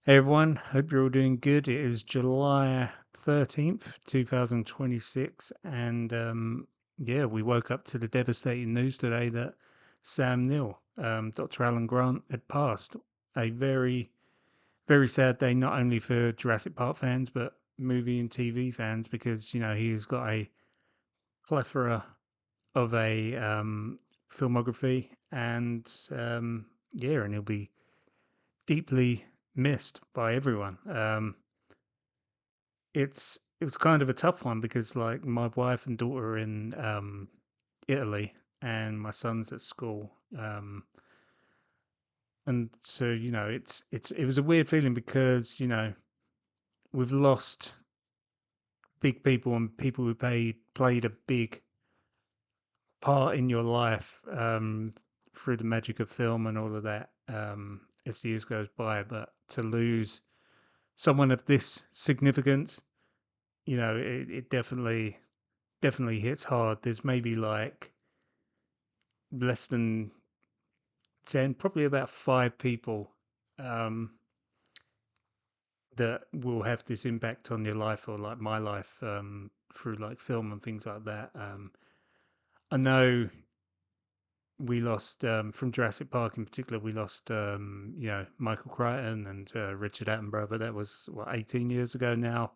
Hey everyone, hope you're all doing good. It is July 13th, 2026, and yeah, we woke up to the devastating news today that Sam Neill, Dr. Alan Grant, had passed. A very, very sad day, not only for Jurassic Park fans, but movie and TV fans, because, he's got a plethora of a filmography, and yeah, and he'll be deeply missed by everyone. It was kind of a tough one because like my wife and daughter are in Italy and my son's at school. And so, it was a weird feeling because, we've lost big people and people who played a big part in your life through the magic of film and all of that as the years goes by. But to lose someone of this significance, it definitely hits hard. There's maybe like less than 10, probably about five people um, that will have this impact on your life or like my life through like film and things like that. I know we lost from Jurassic Park in particular. We lost, Michael Crichton and Richard Attenborough, but that was what 18 years ago now.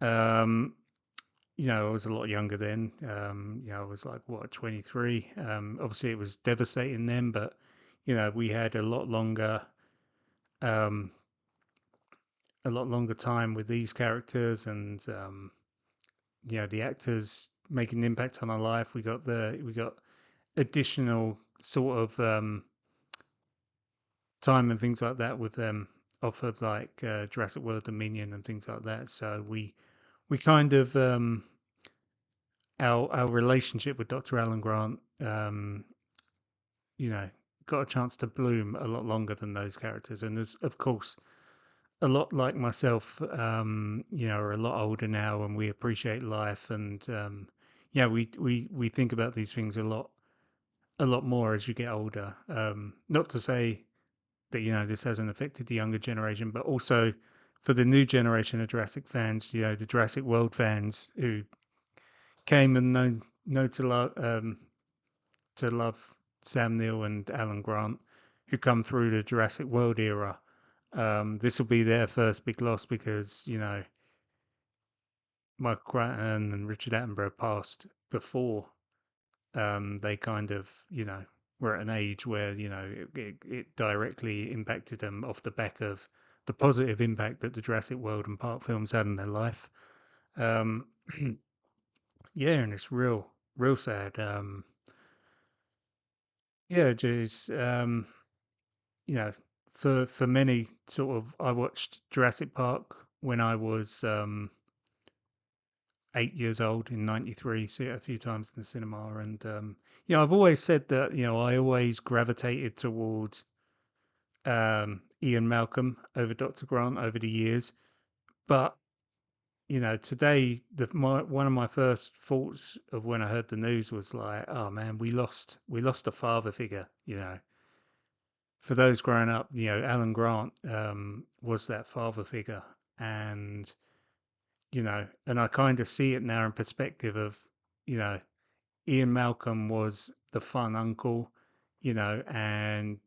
Um, I was a lot younger then. I was like what 23. Obviously, it was devastating then, but we had um, a lot longer time with these characters, and the actors making an impact on our life. We got additional sort of time and things like that with them offered like Jurassic World Dominion and things like that. So we kind of our relationship with Dr. Alan Grant, you know, got a chance to bloom a lot longer than those characters. And there's of course a lot like myself, are a lot older now, and we appreciate life, and yeah, we think about these things a lot more as you get older. Not to say that this hasn't affected the younger generation, but also for the new generation of Jurassic fans, the Jurassic World fans who came and know to love Sam Neill and Alan Grant, who come through the Jurassic World era. This will be their first big loss because Michael Crichton and Richard Attenborough passed before they kind of were at an age where it directly impacted them off the back of the positive impact that the Jurassic World and Park films had in their life. Um, yeah, and it's real sad. Yeah, just you know, for many sort of, I watched Jurassic Park when I was 8 years old in '93. See it a few times in the cinema, and I've always said that I always gravitated towards Ian Malcolm over Dr. Grant over the years, but today one of my first thoughts of when I heard the news was like, oh man, we lost a father figure. For those growing up, Alan Grant was that father figure, and and I kind of see it now in perspective of, you know, Ian Malcolm was the fun uncle, and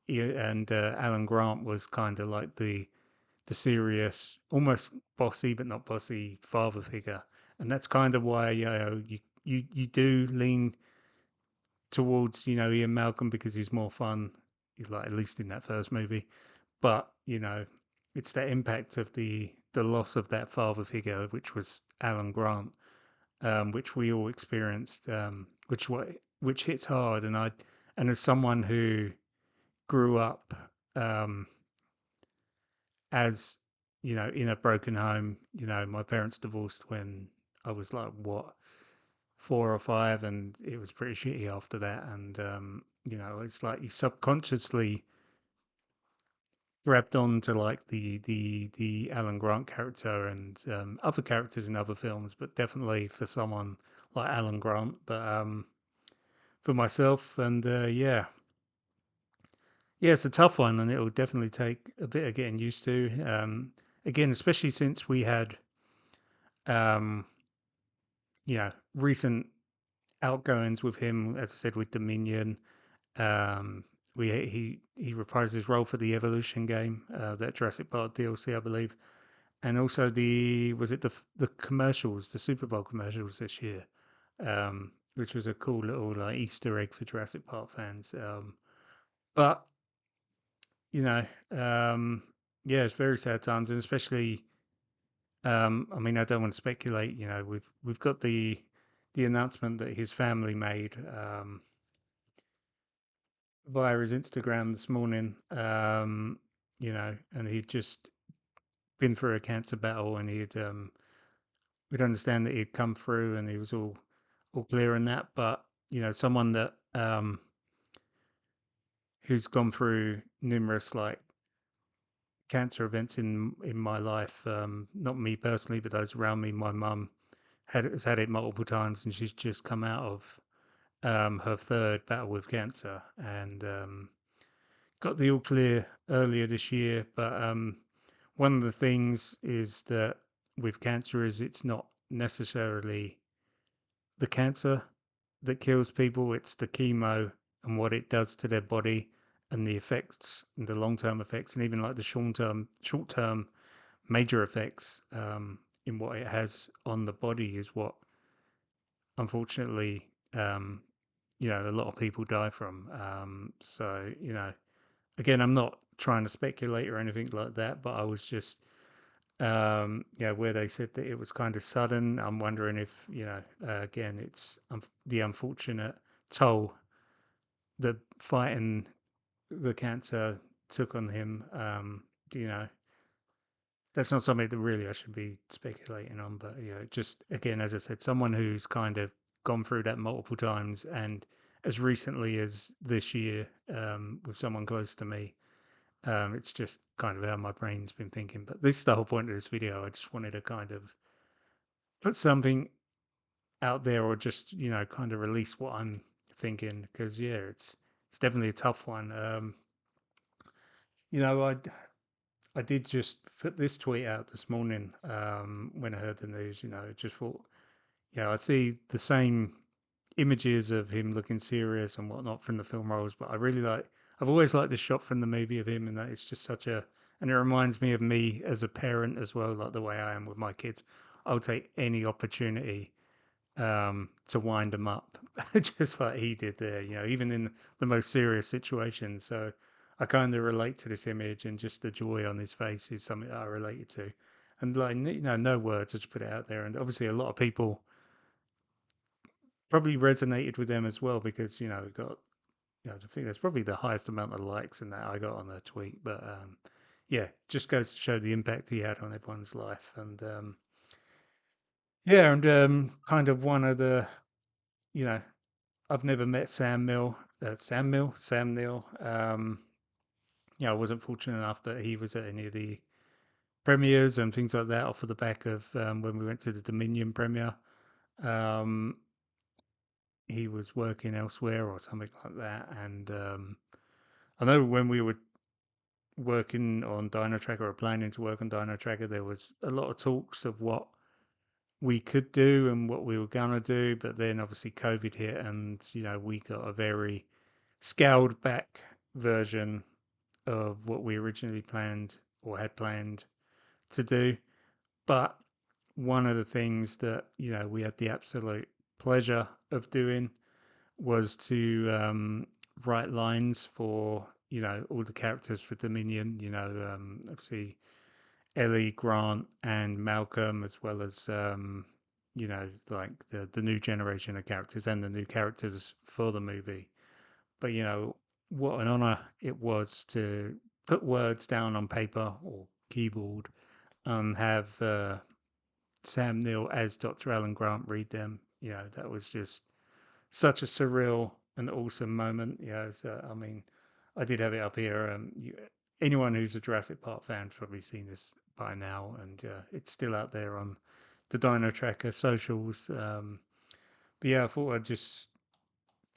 Alan Grant was kind of like the serious, almost bossy but not bossy father figure, and that's kind of why you do lean towards Ian Malcolm because he's more fun, like at least in that first movie. But it's that impact of the loss of that father figure, which was Alan Grant, which we all experienced, which hits hard. And as someone who grew up um, as in a broken home, my parents divorced when I was like what 4 or 5, and it was pretty shitty after that. And it's like you subconsciously grabbed on to like the Alan Grant character and other characters in other films, but definitely for someone like Alan Grant. But for myself, and yeah, Yeah, it's a tough one, and it'll definitely take a bit of getting used to. Again, especially since we had, um, recent outgoings with him, as I said, with Dominion. Um, he reprised his role for the Evolution game, that Jurassic Park DLC, I believe, and also the was it the commercials, the Super Bowl commercials this year, which was a cool little like Easter egg for Jurassic Park fans. But you know, um, yeah, it's very sad times, and especially, I mean, I don't want to speculate. We've got the announcement that his family made via his Instagram this morning. And he'd just been through a cancer battle, and we'd understand that he'd come through, and he was all clear in that. But someone that who's gone through numerous like cancer events in my life. Not me personally, but those around me. My mum has had it multiple times, and she's just come out of her third battle with cancer, and got the all clear earlier this year. But one of the things is that with cancer is it's not necessarily the cancer that kills people; it's the chemo and what it does to their body and the effects and the long term effects, and even like the short term major effects in what it has on the body is what unfortunately a lot of people die from. So again, I'm not trying to speculate or anything like that, but I was just where they said that it was kind of sudden. I'm wondering if again it's the unfortunate toll that fighting the cancer took on him. You know, that's not something that really I should be speculating on, but just again, as I said, someone who's kind of gone through that multiple times, and as recently as this year, with someone close to me. It's just kind of how my brain's been thinking. But this is the whole point of this video. I just wanted to kind of put something out there, or just kind of release what I'm thinking, because it's definitely a tough one. You know, I did just put this tweet out this morning when I heard the news. Just thought, I see the same images of him looking serious and whatnot from the film roles, but I've always liked the shot from the movie of him, and that it's just and it reminds me of me as a parent as well, like the way I am with my kids. I'll take any opportunity to wind them up, just like he did there, even in the most serious situations. So I kind of relate to this image, and just the joy on his face is something that I related to. And like, no words, I just put it out there. And obviously, a lot of people probably resonated with them as well, because it got, I think that's probably the highest amount of likes in that I got on a tweet. But yeah, just goes to show the impact he had on everyone's life. And yeah, and kind of one of the, you know, I've never met Sam Neill. I wasn't fortunate enough that he was at any of the premieres and things like that off of the back of when we went to the Dominion premiere. Um, he was working elsewhere or something like that. And I know when we were working on Dino Tracker, or planning to work on Dino Tracker, there was a lot of talks of what we could do and what we were gonna do, but then obviously COVID hit, and we got a very scaled back version of what we originally planned or had planned to do. But one of the things that we had the absolute pleasure of doing was to write lines for all the characters for Dominion. Obviously Ellie, Grant, and Malcolm, as well as like the new generation of characters and the new characters for the movie. But what an honor it was to put words down on paper or keyboard and have Sam Neill as Dr. Alan Grant read them. That was just such a surreal and awesome moment. So, I mean, I did have it up here. Anyone who's a Jurassic Park fan's probably seen this by now, and it's still out there on the Dino Tracker socials. But yeah, I thought I'd just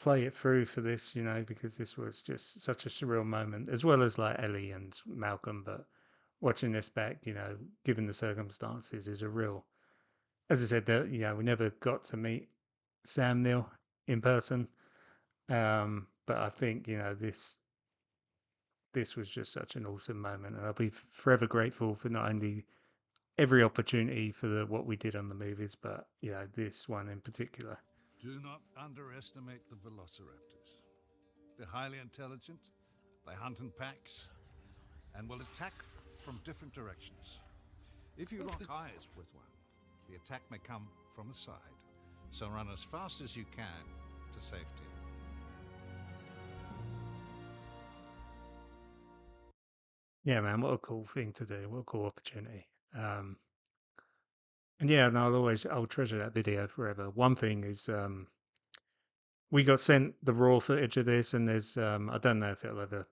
play it through for this, because this was just such a surreal moment, as well as like Ellie and Malcolm. But watching this back, given the circumstances, is a real. As I said, that we never got to meet Sam Neill in person, but I think this was just such an awesome moment, and I'll be forever grateful for not only every opportunity for what we did on the movies, but this one in particular. Do not underestimate the velociraptors. They're highly intelligent, they hunt in packs, and will attack from different directions. If you lock eyes with one, the attack may come from the side. So run as fast as you can to safety. Yeah, man, what a cool thing to do! What a cool opportunity. And yeah, and I'll treasure that video forever. One thing is, we got sent the raw footage of this, and there's I don't know if it'll ever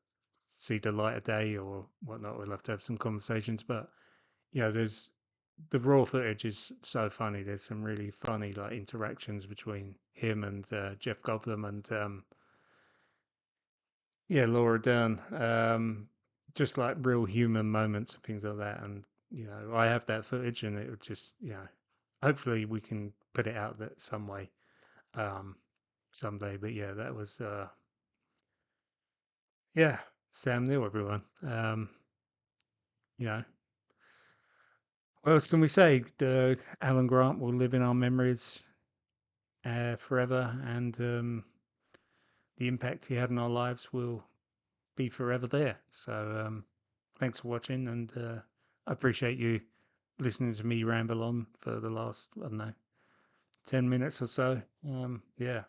see the light of day or whatnot. We'll have to have some conversations, but there's the raw footage is so funny. There's some really funny like interactions between him and Jeff Goldblum and Laura Dern. Just like real human moments and things like that. And I have that footage, and it would just hopefully we can put it out that some way um, someday. But yeah, that was yeah, Sam Neill, everyone. You know, what else can we say? Alan Grant will live in our memories forever, and the impact he had in our lives will be forever there. So thanks for watching, and I appreciate you listening to me ramble on for the last, I don't know, 10 minutes or so. Yeah.